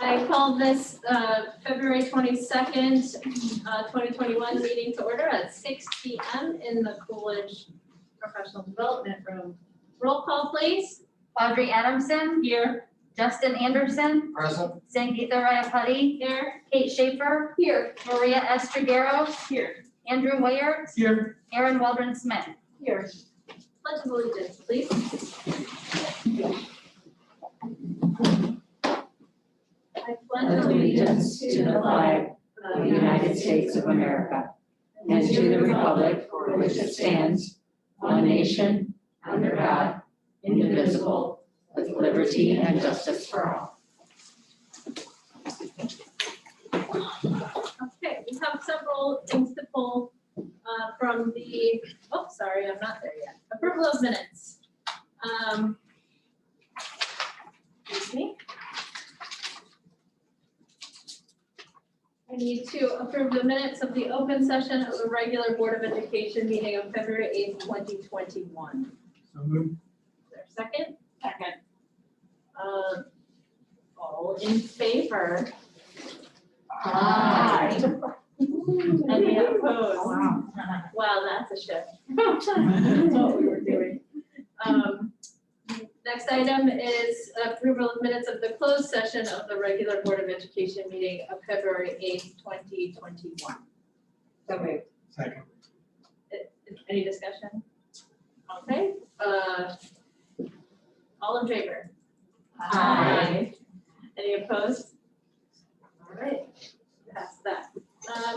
I call this February 22nd, 2021 meeting to order at 6 p.m. in the Coolidge Professional Development Room. Roll call, please. Audrey Adamson. Here. Justin Anderson. Present. Sangeeta Rayapati. Here. Kate Schaefer. Here. Maria Estragero. Here. Andrew Wayert. Here. Aaron Waldron Smith. Here. Pledge of allegiance, please. I pledge allegiance to the flag of the United States of America and to the republic for which it stands, one nation, under God, indivisible, with liberty and justice for all. Okay, we have several things to pull from the, oh, sorry, I'm not there yet. Approval of minutes. Excuse me. I need to approve the minutes of the open session of the regular Board of Education meeting of February 8th, 2021. So moved. Is there a second? Second. All in favor? Aye. Any opposed? Wow, that's a shift. That's what we were doing. Next item is approval of minutes of the closed session of the regular Board of Education meeting of February 8th, 2021. So moved. Second. Any discussion? Okay, all in favor? Aye. Any opposed? All right, pass that.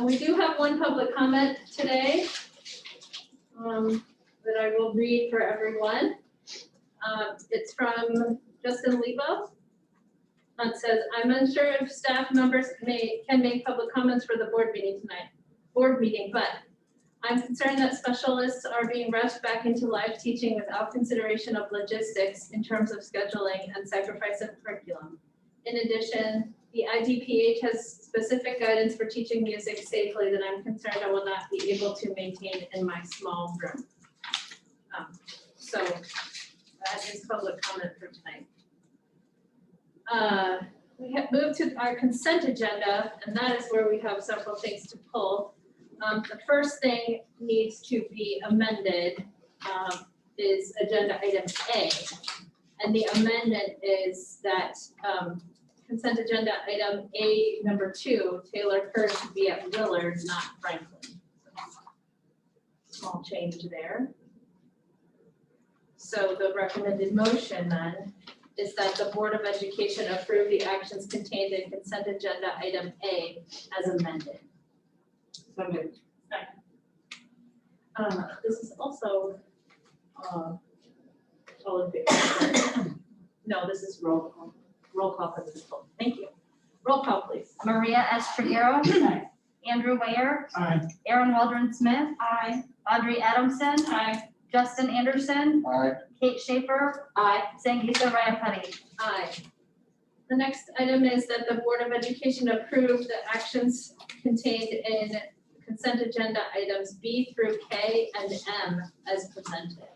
We do have one public comment today that I will read for everyone. It's from Justin Lebo. It says, I'm unsure if staff members can make public comments for the board meeting tonight, but I'm concerned that specialists are being rushed back into live teaching without consideration of logistics in terms of scheduling and sacrifice of curriculum. In addition, the IDPH has specific guidance for teaching music safely that I'm concerned I will not be able to maintain in my small room. So that is public comment for tonight. We have moved to our consent agenda, and that is where we have several things to pull. The first thing needs to be amended is agenda item A. And the amendment is that consent agenda item A number 2, Taylor Kerr should be at Willard, not Franklin. Small change there. So the recommended motion then is that the Board of Education approve the actions contained in consent agenda item A as amended. So moved. This is also all in favor. No, this is roll call. Roll call for this vote. Thank you. Roll call, please. Maria Estragero. Andrew Wayert. Aye. Aaron Waldron Smith. Aye. Audrey Adamson. Aye. Justin Anderson. Aye. Kate Schaefer. Aye. Sangeeta Rayapati. Aye. The next item is that the Board of Education approve the actions contained in consent agenda items B through K and M as presented.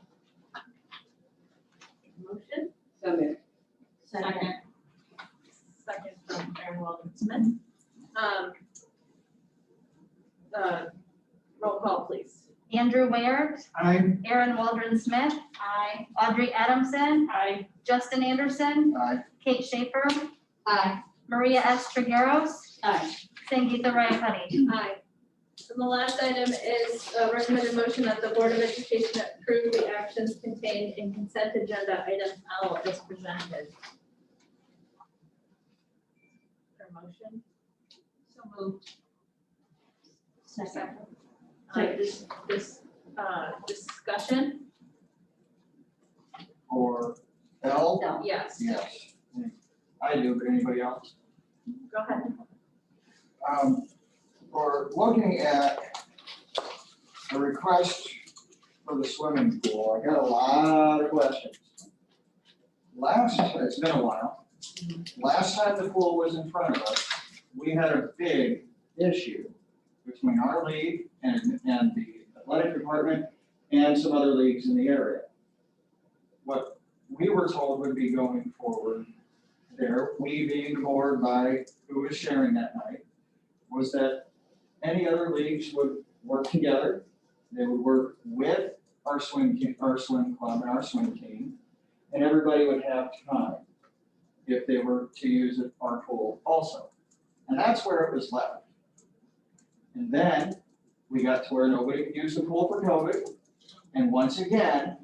Motion? So moved. Second. Second from Aaron Waldron Smith. Roll call, please. Andrew Wayert. Aye. Aaron Waldron Smith. Aye. Audrey Adamson. Aye. Justin Anderson. Aye. Kate Schaefer. Aye. Maria Estragero. Aye. Sangeeta Rayapati. Aye. And the last item is a recommended motion that the Board of Education approve the actions contained in consent agenda item L as presented. For motion? So moved. Second. Discussion? For L? Yes. Yes. I do, but anybody else? Go ahead. We're looking at the request for the swimming pool. I got a lot of questions. It's been a while. Last time the pool was in front of us, we had a big issue between our league and the athletic department and some other leagues in the area. What we were told would be going forward there, we being the board by who was sharing that night, was that any other leagues would work together. They would work with our swim club and our swim team, and everybody would have time if they were to use our pool also. And that's where it was left. And then we got to where nobody could use the pool for COVID. And once again,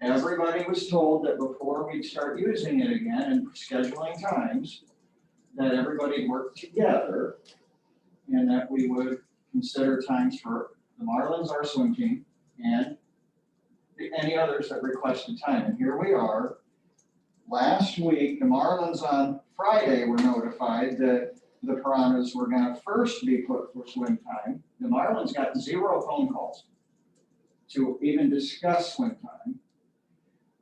everybody was told that before we'd start using it again and scheduling times, that everybody worked together and that we would consider times for the Marlins, our swim team, and any others that requested time. And here we are. Last week, the Marlins on Friday were notified that the Piranhas were going to first be put for swim time. The Marlins got 0 phone calls to even discuss swim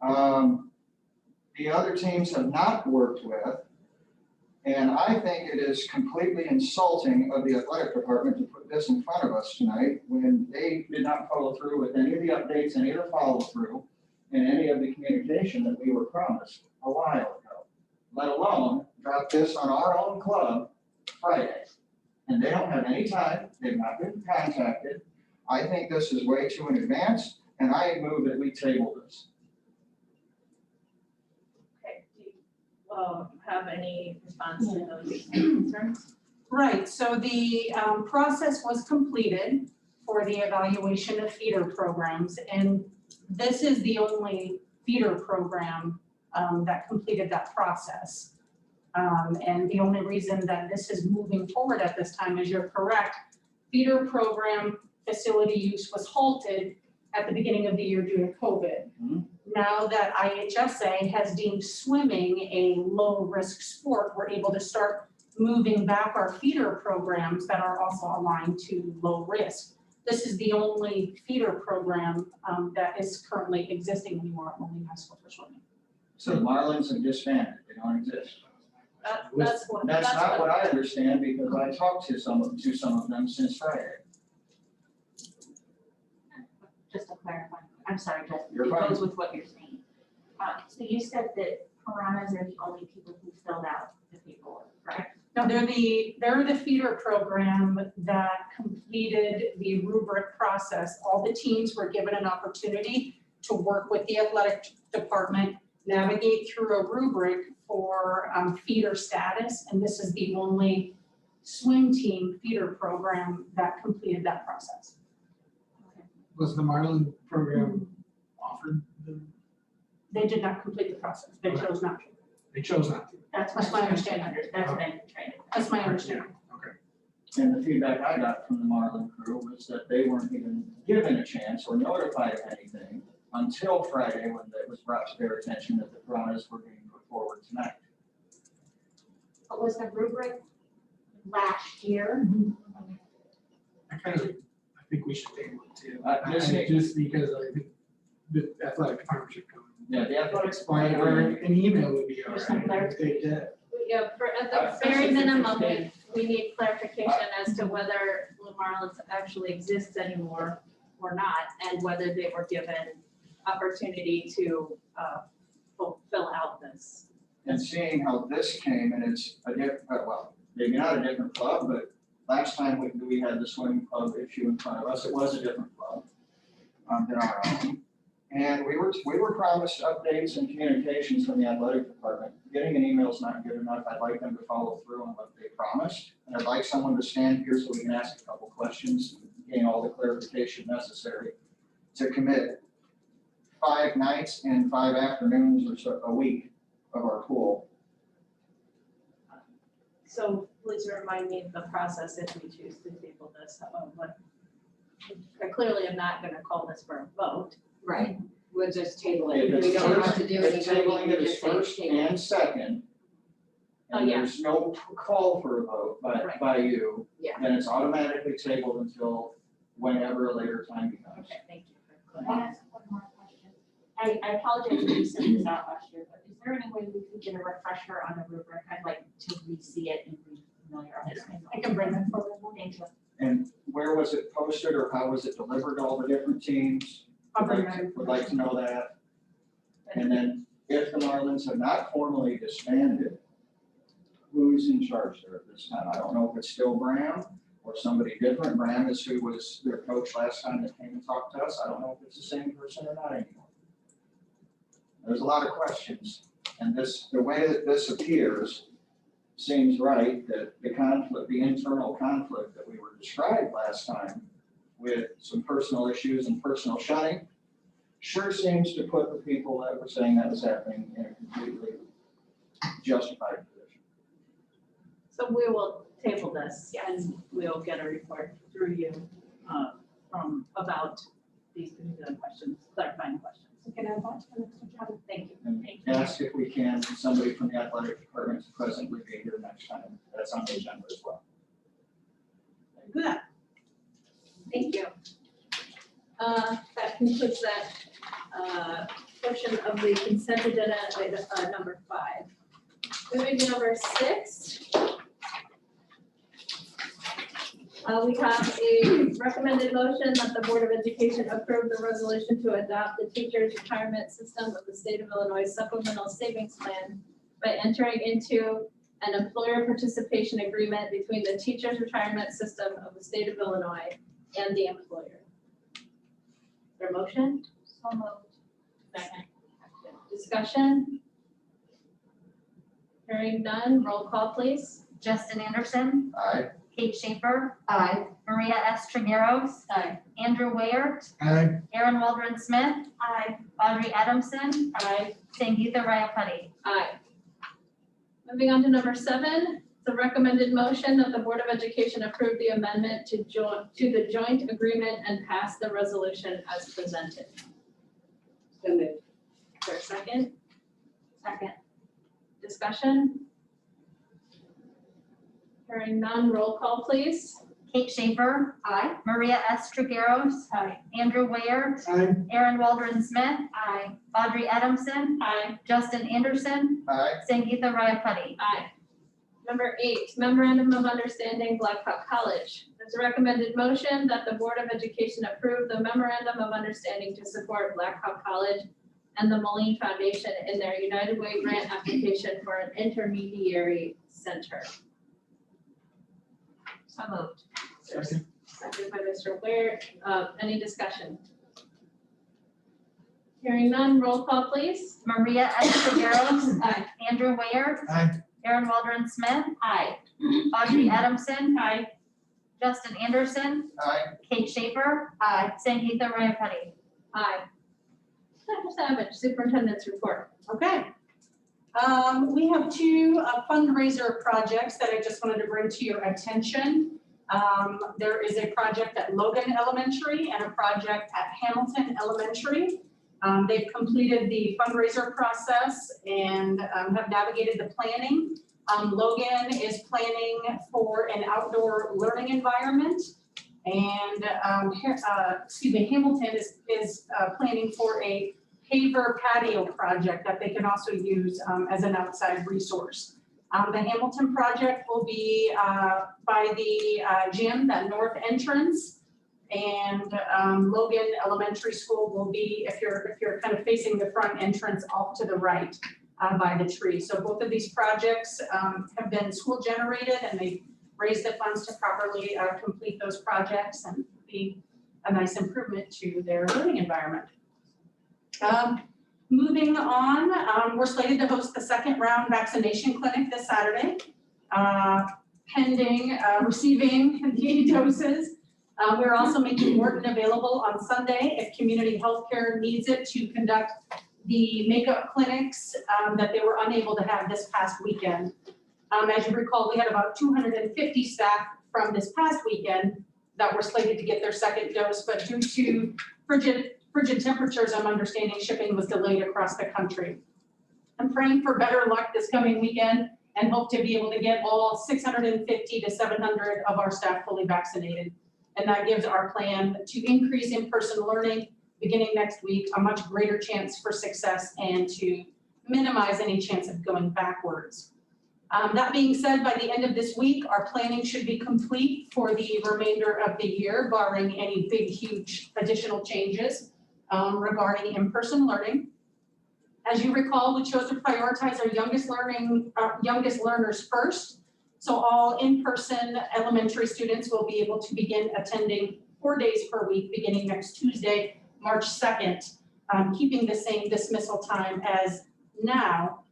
time. The other teams have not worked with, and I think it is completely insulting of the athletic department to put this in front of us tonight when they did not follow through with any of the updates, any of the follow through, and any of the communication that we were promised a while ago, let alone drop this on our own club Friday. And they don't have any time, they've not been contacted. I think this is way too in advance, and I move that we table this. Okay, do you have any response to those concerns? Right, so the process was completed for the evaluation of feeder programs, and this is the only feeder program that completed that process. And the only reason that this is moving forward at this time is you're correct. Feeder program facility use was halted at the beginning of the year due to COVID. Mhm. Now that IHSA has deemed swimming a low-risk sport, we're able to start moving back our feeder programs that are also aligned to low risk. This is the only feeder program that is currently existing anymore at Moline High School for swimming. So the Marlins have disbanded, they don't exist. That's what. That's not what I understand because I talked to some of them since Friday. Just to clarify, I'm sorry, Justin, You're it fine. goes with what you're saying. So you said that Piranhas are the only people who filled out the paperwork, correct? Now, they're the feeder program that completed the rubric process. All the teams were given an opportunity to work with the athletic department, navigate through a rubric for feeder status, and this is the only swim team feeder program that completed that process. Was the Marlin program offered? They did not complete the process. They chose not to. They chose not to. That's That's my understanding. That's what I'm trying to. That's my understanding. Okay. And the feedback I got from the Marlin crew was that they weren't even given a chance or notified of anything until Friday when it was brought to their attention that the Piranhas were being put forward tonight. But was the rubric last year? I think we should table it too. Just- Just because I think the athletic department should come. Yeah, the athletics. Explain, or an email would be all There's some right. clarification. Take that. Yeah, at the Especially very since minimum, it's we need clarification as to whether Blue Marlins actually exists anymore or not, and whether they were given opportunity to fill out this. And seeing how this came and it's a different, well, maybe not a different club, but last time we had the swimming club issue in front of us, it was a different club than our own. And we were promised updates and communications from the athletic department. Getting an email is not good enough. I'd like them to follow through on what they promised. And I'd like someone to stand here so we can ask a couple questions, gain all the clarification necessary to commit 5 nights and 5 afternoons or so a week of our pool. So please remind me of the process if we choose to table this. I clearly am not going to call this for a vote. Right, we'll just table it. If it's We don't have first- to do if anything. tabling we it can is just say first table. and second. Oh, And yeah. there's no call for a vote Right. by you. Yeah. Then it's automatically tabled until whenever a later time becomes. Okay, thank you. Can I ask one more question? I apologize if you sent this out last year, but is there any way we could get a refresher on the rubric? I'd like to re-see it and re-familiarize myself. I can bring that forward. Thank you. And where was it posted or how was it delivered to all the different teams? I'll bring that Would like to know that. And then if the Marlins have not formally disbanded, who's in charge there at this time. I don't know if it's still Graham or somebody different. Graham is who was their coach last time that came and talked to us. I don't know if it's the same person or not anymore. There's a lot of questions, and the way that this appears seems right, that the conflict, the internal conflict that we were described last time with some personal issues and personal shunning sure seems to put the people that were saying that was happening in a completely justified position. So we will table this and we'll get a report through you about these particular questions, clarifying questions. Can I watch the next agenda? Thank you. And ask if we can, somebody from the athletic department to presently be here next time. That's on the agenda as well. Good. Thank you. That concludes that portion of the consent agenda, item number 5. Moving to number 6. We have a recommended motion that the Board of Education approve the resolution to adopt the teachers' retirement system of the state of Illinois supplemental savings plan by entering into an employer participation agreement between the teachers' retirement system of the state of Illinois and the employer. Is there a motion? So moved. Second. Discussion? Hearing none, roll call please. Justin Anderson, Aye. Kate Schaefer, Aye. Maria S. Trigueros, Aye. Andrew Wayert, Aye. Aaron Waldron Smith, Aye. Audrey Adamson, Aye. Sangeetha Rayapati. Aye. Moving on to number 7, the recommended motion that the Board of Education approve the amendment to the joint agreement and pass the resolution as presented. So moved. Is there a second? Second. Discussion? Hearing none, roll call please. Kate Schaefer, Aye. Maria S. Trigueros, Aye. Andrew Wayert, Aye. Aaron Waldron Smith, Audrey Adamson, Aye. Justin Anderson, Aye. Sangeetha Rayapati. Aye. Number 8, memorandum of understanding Black Hawk College. There's a recommended motion that the Board of Education approve the memorandum of understanding to support Black Hawk College and the Moline Foundation in their United Way grant application for an intermediary center. So moved. Second. Seconded by Mr. Ware. Any discussion? Hearing none, roll call please. Maria S. Trigueros, Aye. Andrew Wayert, Aye. Aaron Waldron Smith, Aye. Audrey Adamson, Aye. Justin Anderson, Aye. Kate Schaefer, Sangeetha Rayapati. Aye. Dr. Savage, Superintendent's report. Okay. We have 2 fundraiser projects that I just wanted to bring to your attention. There is a project at Logan Elementary and a project at Hamilton Elementary. They've completed the fundraiser process and have navigated the planning. Logan is planning for an outdoor learning environment, and Hamilton is planning for a paver patio project that they can also use as an outside resource. The Hamilton project will be by the gym, that north entrance, and Logan Elementary School will be, if you're kind of facing the front entrance, off to the right by the tree. So both of these projects have been school generated, and they've raised the funds to properly complete those projects and be a nice improvement to their learning environment. Moving on, we're slated to host the second round vaccination clinic this Saturday, pending receiving the doses. We're also making Morton available on Sunday if community healthcare needs it to conduct the makeup clinics that they were unable to have this past weekend. As you recall, we had about 250 staff from this past weekend that were slated to get their second dose, but due to frigid temperatures, I'm understanding shipping was delayed across the country. I'm praying for better luck this coming weekend and hope to be able to get all 650 to 700 of our staff fully vaccinated. And that gives our plan to increase in-person learning beginning next week a much greater chance for success and to minimize any chance of going backwards. That being said, by the end of this week, our planning should be complete for the remainder of the year, barring any big, huge additional changes regarding in-person learning. As you recall, we chose to prioritize our youngest learners first. So all in-person elementary students will be able to begin attending 4 days per week, beginning next Tuesday, March 2nd, keeping the same dismissal time as now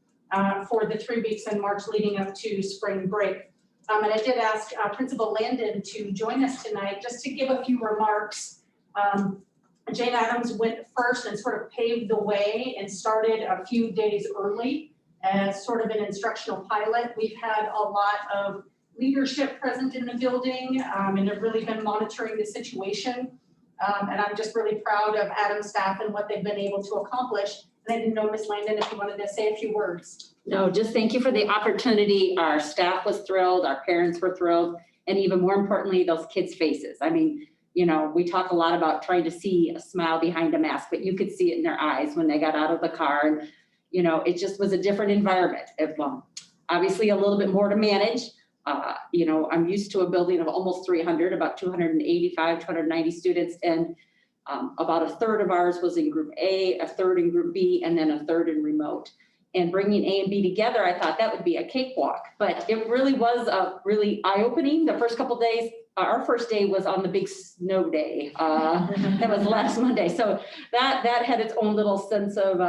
for the 3 weeks in March leading up to spring break. And I did ask Principal Landon to join us tonight just to give a few remarks. Jane Adams went first and sort of paved the way and started a few days early as sort of an instructional pilot. We've had a lot of leadership present in the building and have really been monitoring the situation. And I'm just really proud of Adam's staff and what they've been able to accomplish. And I didn't know, Ms. Langdon, if you wanted to say a few words. No, just thank you for the opportunity. Our staff was thrilled, our parents were thrilled, and even more importantly, those kids' faces. I mean, you know, we talk a lot about trying to see a smile behind a mask, but you could see it in their eyes when they got out of the car. And, you know, it just was a different environment. Obviously a little bit more to manage. You know, I'm used to a building of almost 300, about 285, 290 students, and about a third of ours was in group A, a third in group B, and then a third in remote. And bringing A and B together, I thought that would be a cakewalk, but it really was really eye-opening. The first couple of days, our first day was on the big snow day. That was last Monday. So that had its own little sense of,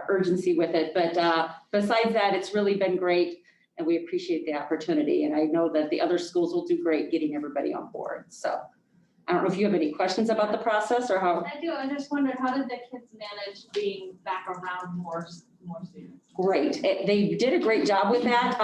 urgency with it. But besides that, it's really been great. And we appreciate the opportunity. And I know that the other schools will do great getting everybody on board. So I don't know if you have any questions about the process or how. I do. I just wondered, how did the kids manage being back around more students? Great. They did a great job with that.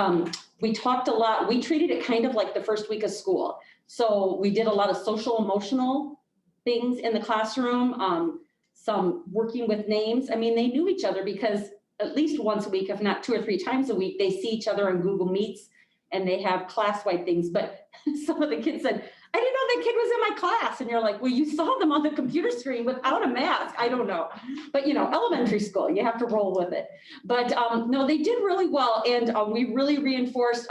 We talked a lot. We treated it kind of like the first week of school. So we did a lot of social emotional things in the classroom, some working with names. I mean, they knew each other because at least once a week, if not 2 or 3 times a week, they see each other on Google Meets and they have class-wide things. But some of the kids said, I didn't know that kid was in my class. And you're like, well, you saw them on the computer screen without a mask. I don't know. But, you know, elementary school, you have to roll with it. But no, they did really well. And we really reinforced,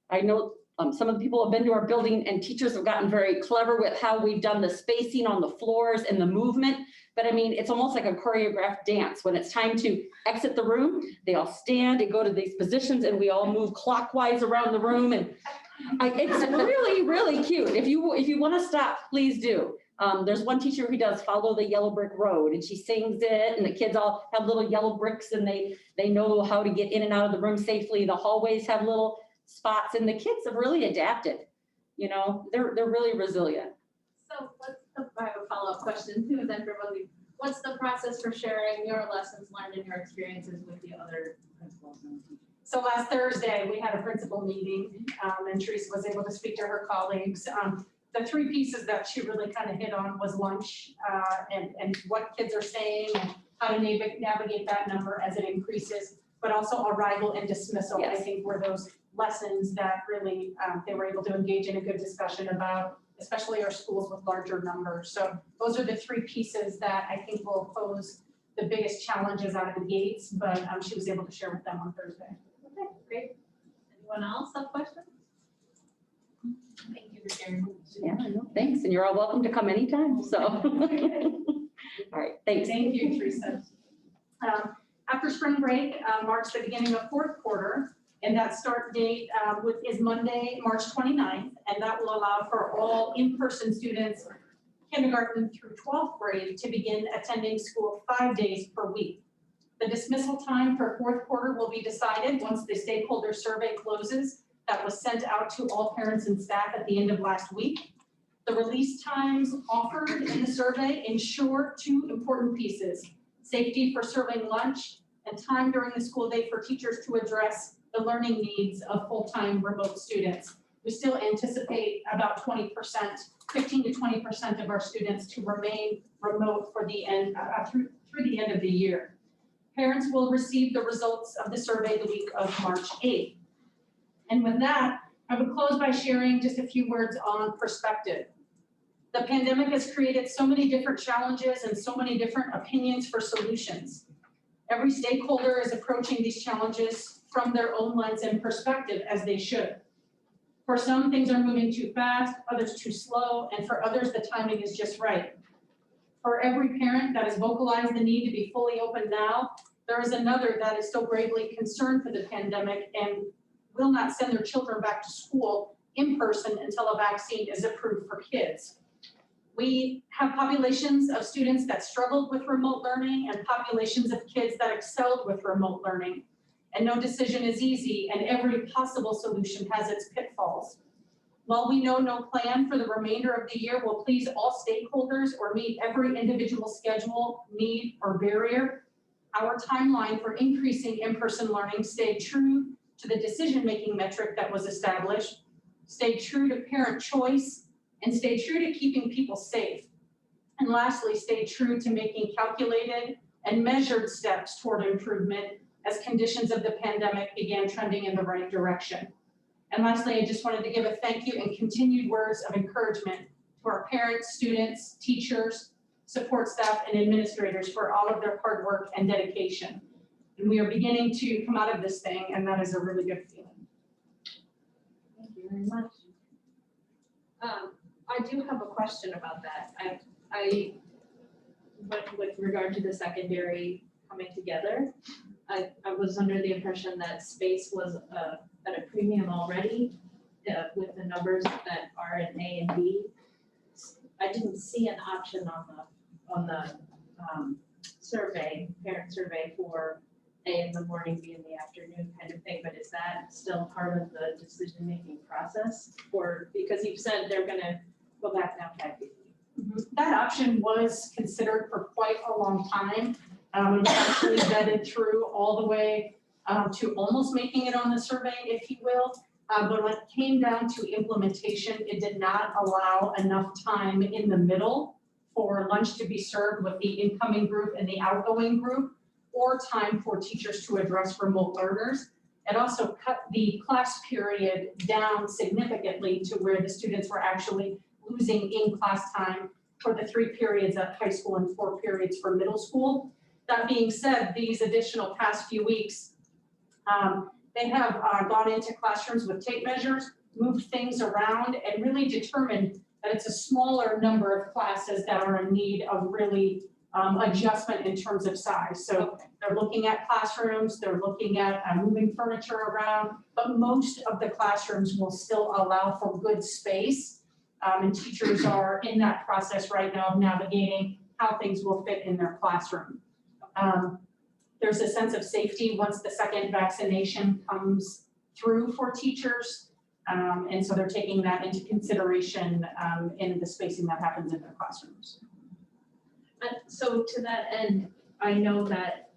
I know some of the people have been to our building and teachers have gotten very clever with how we've done the spacing on the floors and the movement. But I mean, it's almost like a choreographed dance. When it's time to exit the room, they all stand and go to these positions and we all move clockwise around the room. And it's really, really cute. If you want to stop, please do. There's one teacher who does Follow the Yellow Brick Road and she sings it and the kids all have little yellow bricks and they know how to get in and out of the room safely. The hallways have little spots and the kids have really adapted. You know, they're really resilient. So I have a follow-up question too, then for both of you. What's the process for sharing your lessons learned and your experiences with the other principals and teachers? So last Thursday, we had a principal meeting and Teresa was able to speak to her colleagues. The 3 pieces that she really kind of hit on was lunch and what kids are saying and how to navigate that number as it increases, but also arrival and dismissal. Yes. I think were those lessons that really they were able to engage in a good discussion about, especially our schools with larger numbers. So those are the 3 pieces that I think will pose the biggest challenges out of the gates, but she was able to share with them on Thursday. Okay, great. Anyone else have questions? Thank you for sharing. Yeah, no, thanks. And you're all welcome to come anytime. So, all right, thanks. Thank you, Teresa. After spring break marks the beginning of 4th quarter, and that start date is Monday, March 29th, and that will allow for all in-person students, kindergarten through 12th grade, to begin attending school 5 days per week. The dismissal time for 4th quarter will be decided once the stakeholder survey closes. That was sent out to all parents and staff at the end of last week. The release times offered in the survey ensure 2 important pieces: safety for serving lunch and time during the school day for teachers to address the learning needs of full-time remote students. We still anticipate about 20%, 15 to 20% of our students to remain remote for the end through the end of the year. Parents will receive the results of the survey the week of March 8th. And with that, I would close by sharing just a few words on perspective. The pandemic has created so many different challenges and so many different opinions for solutions. Every stakeholder is approaching these challenges from their own lens and perspective, as they should. For some, things are moving too fast, others too slow, and for others, the timing is just right. For every parent that has vocalized the need to be fully open now, there is another that is still gravely concerned for the pandemic and will not send their children back to school in person until a vaccine is approved for kids. We have populations of students that struggled with remote learning and populations of kids that excelled with remote learning. And no decision is easy, and every possible solution has its pitfalls. While we know no plan for the remainder of the year will please all stakeholders or meet every individual schedule, need, or barrier, our timeline for increasing in-person learning stayed true to the decision-making metric that was established, stayed true to parent choice, and stayed true to keeping people safe. And lastly, stayed true to making calculated and measured steps toward improvement as conditions of the pandemic began trending in the right direction. And lastly, I just wanted to give a thank you and continued words of encouragement to our parents, students, teachers, support staff, and administrators for all of their hard work and dedication. And we are beginning to come out of this thing, and that is a really good feeling. Thank you very much. I do have a question about that. With regard to the secondary coming together, I was under the impression that space was at a premium already with the numbers that are in A and B. I didn't see an option on the survey, parent survey for A in the morning, B in the afternoon kind of thing, but is that still part of the decision-making process? Or because you've said they're gonna go back now 5 days a week. That option was considered for quite a long time. It was actually vetted through all the way to almost making it on the survey, if you will. But when it came down to implementation, it did not allow enough time in the middle for lunch to be served with the incoming group and the outgoing group, or time for teachers to address remote learners. It also cut the class period down significantly to where the students were actually losing in-class time for the 3 periods at high school and 4 periods for middle school. That being said, these additional past few weeks, they have gone into classrooms with tape measures, moved things around, and really determined that it's a smaller number of classes that are in need of really adjustment in terms of size. So they're looking at classrooms, they're looking at moving furniture around, but most of the classrooms will still allow for good space. And teachers are in that process right now of navigating how things will fit in their classroom. There's a sense of safety once the second vaccination comes through for teachers. And so they're taking that into consideration in the spacing that happens in their classrooms. So to that end, I know that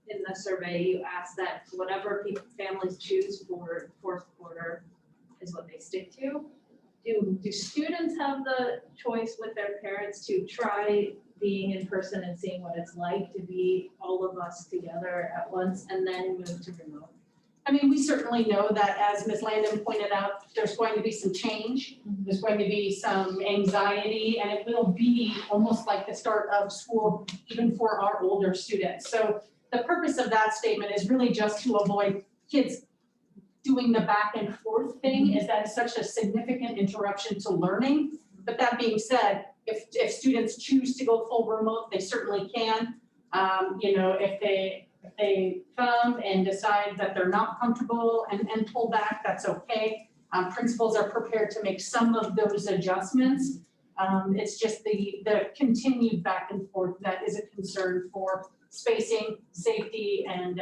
in the survey, you asked that whatever families choose for 4th quarter is what they stick to. Do students have the choice with their parents to try being in person and seeing what it's like to be all of us together at once and then move to remote? I mean, we certainly know that, as Ms. Landon pointed out, there's going to be some change. There's going to be some anxiety, and it will be almost like the start of school, even for our older students. So the purpose of that statement is really just to avoid kids doing the back and forth thing, is that it's such a significant interruption to learning. But that being said, if students choose to go full remote, they certainly can. If they come and decide that they're not comfortable and pull back, that's okay. Principals are prepared to make some of those adjustments. It's just the continued back and forth that is a concern for spacing, safety, and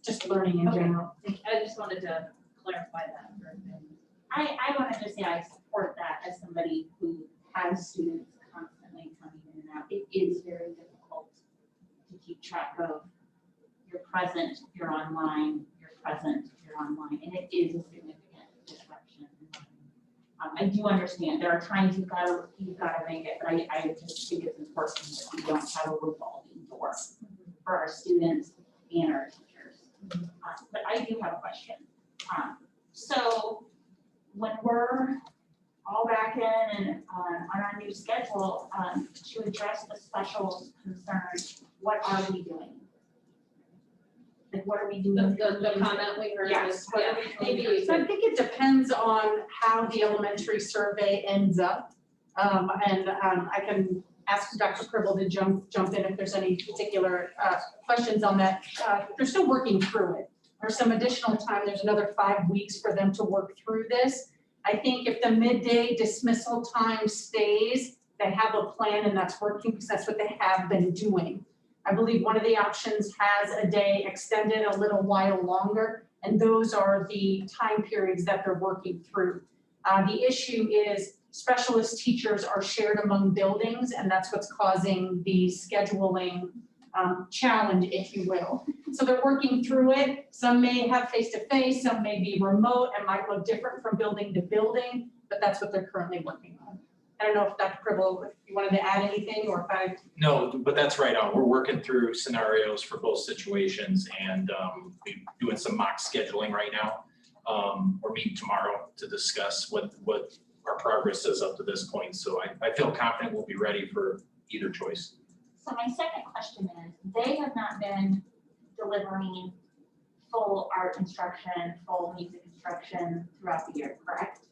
just learning in general. I just wanted to clarify that for a minute. I want to just say I support that as somebody who has students constantly coming in and out. It is very difficult to keep track of you're present, you're online, you're present, you're online, and it is a significant disruption. I do understand there are times you've got to make it, but I just think it's important that we don't have a revolving door for our students and our teachers. But I do have a question. So when we're all back in and on our new schedule to address the special concerns, what are we doing? Like, what are we doing? The comment we heard Yes, was, what yeah, are we maybe doing? So I think it depends on how the elementary survey ends up. I can ask Dr. Cribble to jump in if there's any particular questions on that. They're still working through it. There's some additional time, there's another 5 weeks for them to work through this. I think if the midday dismissal time stays, they have a plan and that's working because that's what they have been doing. I believe one of the options has a day extended a little while longer, and those are the time periods that they're working through. The issue is specialist teachers are shared among buildings, and that's what's causing the scheduling challenge, if you will. So they're working through it. Some may have face-to-face, some may be remote and might look different from building to building, but that's what they're currently working on. I don't know if Dr. Cribble, if you wanted to add anything or if I. No, but that's right on. We're working through scenarios for both situations and we're doing some mock scheduling right now. We're meeting tomorrow to discuss what our progress is up to this point. So I feel confident we'll be ready for either choice. So my second question is, they have not been delivering full art instruction, full music instruction throughout the year, correct?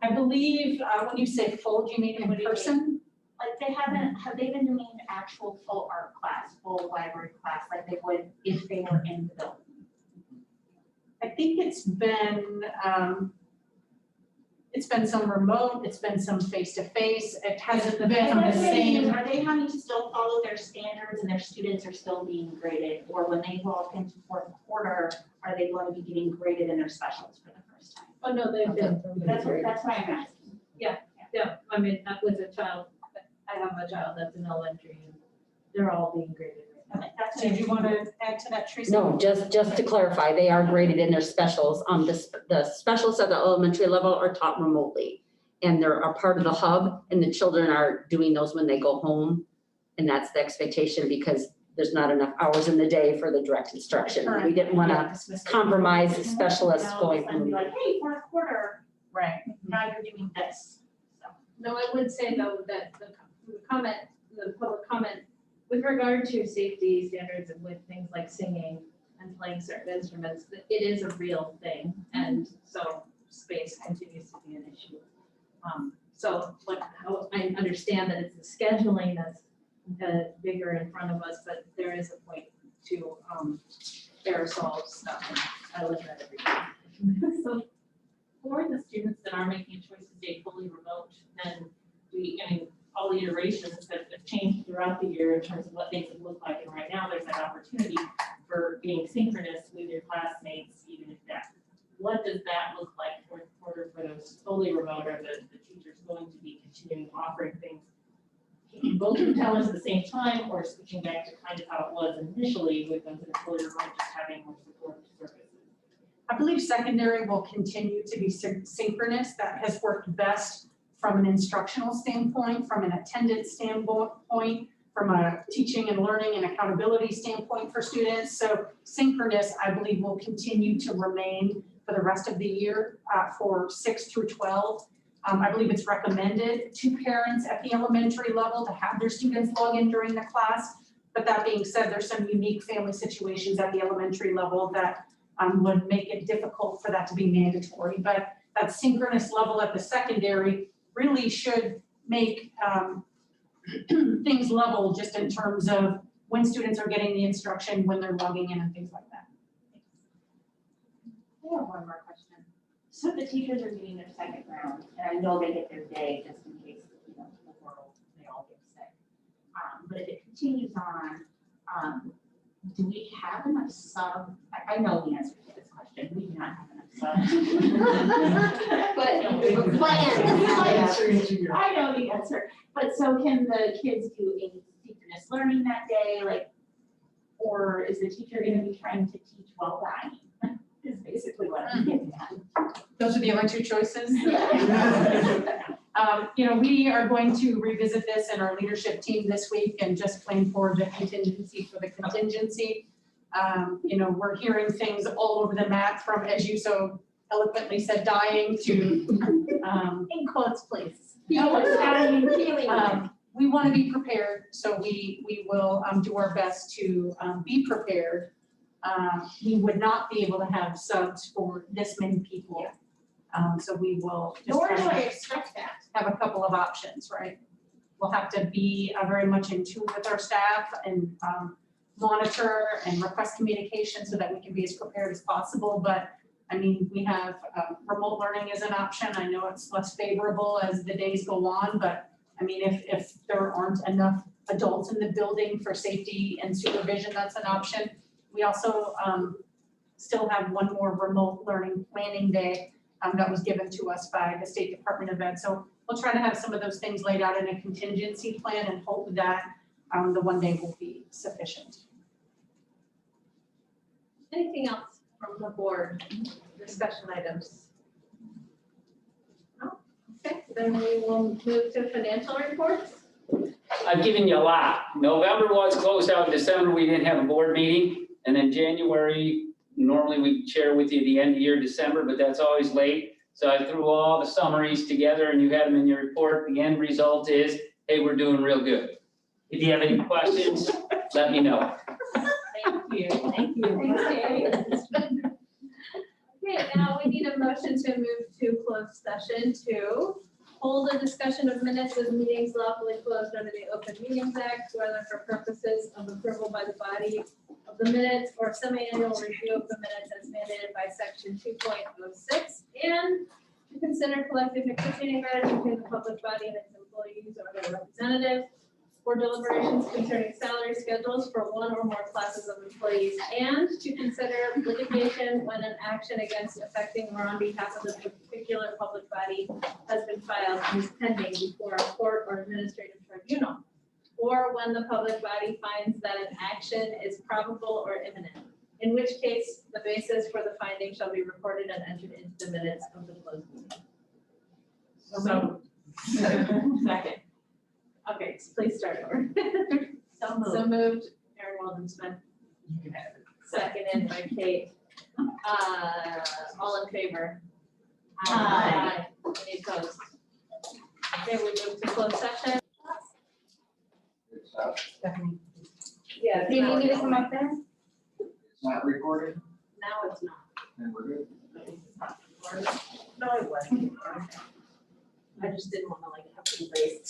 I believe when you say full, do you mean in person? Like have they been doing actual full art class, full library class, like they would if they were in the building? I think it's been some remote, it's been some face-to-face, it hasn't been the same. Are they having to still follow their standards and their students are still being graded? Or when they walk into fourth quarter, are they going to be getting graded in their specials for the first time? Oh, no, they've been. That's what I'm asking. Yeah, I mean, that was a child, I have a child that's in elementary and they're all being graded right now. Okay, that's Did you want to add to that, Teresa? No, just to clarify, they are graded in their specials. The specials at the elementary level are taught remotely. And they're a part of the hub, and the children are doing those when they go home. And that's the expectation because there's not enough hours in the day for the direct instruction. We didn't want to compromise the specialists going And be from. like, hey, fourth quarter, Right. now you're doing this. So. No, I would say though that the public comment with regard to safety standards and with things like singing and playing certain instruments, that it is a real thing. And so space continues to be an issue. So how I understand that it's the scheduling that's bigger in front of us, but there is a point to aerosol stuff. And I live that every day. So for the students that are making a choice to stay fully remote, then all the iterations have changed throughout the year in terms of what things would look like. And right now there's that opportunity for being synchronous with your classmates, even if that. What does that look like for those fully remote? Are the teachers going to be continuing offering things? Can both of them tell us at the same time or switching back to kind of how it was initially with those that are fully remote, just having more support services? I believe secondary will continue to be synchronous. That has worked best from an instructional standpoint, from an attendance standpoint, from a teaching and learning and accountability standpoint for students. So synchronous, I believe, will continue to remain for the rest of the year for 6 through 12. I believe it's recommended to parents at the elementary level to have their students log in during the class. But that being said, there's some unique family situations at the elementary level that would make it difficult for that to be mandatory. But that synchronous level at the secondary really should make things level just in terms of when students are getting the instruction, when they're logging in and things like that. I have one more question. So the teachers are doing their second round, and I know they get their day just in case, the world, they all get sick. But if it continues on, do we have enough sub? I know the answer to this question. We do not have enough sub. But plan. I know the answer. But so can the kids do asynchronous learning that day, or is the teacher going to be trying to teach while dying? Is basically what I'm getting at. Those are the other two choices. We are going to revisit this in our leadership team this week and just plan for the contingency for the contingency. We're hearing things all over the map from, as you so eloquently said, dying to In quotes, please. we want to be prepared, so we will do our best to be prepared. We would not be able to have subs for this many people. So we will just Nor do kind I of expect that. have a couple of options, right? we'll have to be very much in tune with our staff and monitor and request communication so that we can be as prepared as possible. But I mean, we have remote learning as an option. I know it's less favorable as the days go on, but I mean, if there aren't enough adults in the building for safety and supervision, that's an option. We also still have one more remote learning planning day that was given to us by the State Department of Ed. So we'll try to have some of those things laid out in a contingency plan and hope that the one day will be sufficient. Anything else from the board, discussion items? No? Okay, then we will move to financial reports. I've given you a lot. November was closed out. December, we didn't have a board meeting. And then January, normally we share with you the end of year December, but that's always late. So I threw all the summaries together and you had them in your report. The end result is, hey, we're doing real good. If you have any questions, let me know. Thank you. Okay, now we need a motion to move to closed session to hold a discussion of minutes of meetings lawfully closed under the Open Meetings Act, whether for purposes of approval by the body of the minutes or semi-annual review of the minutes as mandated by section 2.06, and to consider collective negotiating matters between the public body and its employees or their representatives, or deliberations concerning salary schedules for one or more classes of employees, and to consider litigation when an action against affecting or on behalf of a particular public body has been filed and is pending before a court or administrative tribunal, or when the public body finds that an action is probable or imminent, in which case the basis for the finding shall be recorded and entered into the minutes of the closed meeting. So. Second. Okay, so please start over. So moved. So moved, Erin Walden-Smith. Seconded by Kate. All in favor? Aye. Any opposed? Okay, we move to closed session. Yeah. Do you need me to come up there? It's not recorded, Now it's not. then we're good. No, it wasn't. I just didn't want to like have to erase.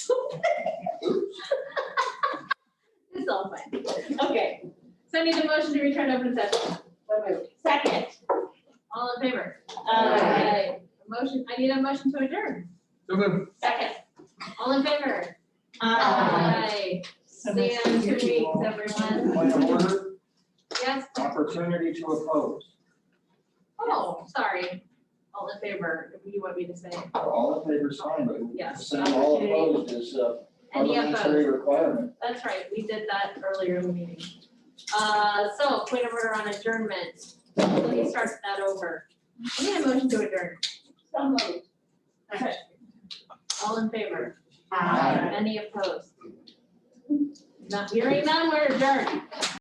It's all fine. Okay, so I need a motion to return open session. So moved. Second. All in favor? Aye. Motion, I need a motion to adjourn. So good. Second. All in favor? Aye. See you in 2 weeks, everyone. Point of order, Yes? opportunity to oppose. Oh, sorry. All in favor, if you want me to say. All in favor is fine, but Yes. saying all opposed is a Any parliamentary opposed? requirement. That's right, we did that earlier in the meeting. So point of order on adjournment. Let me start that over. I need a motion to adjourn. So moved. Okay. All in favor? Aye. Any opposed? Not hearing none, we're adjourned.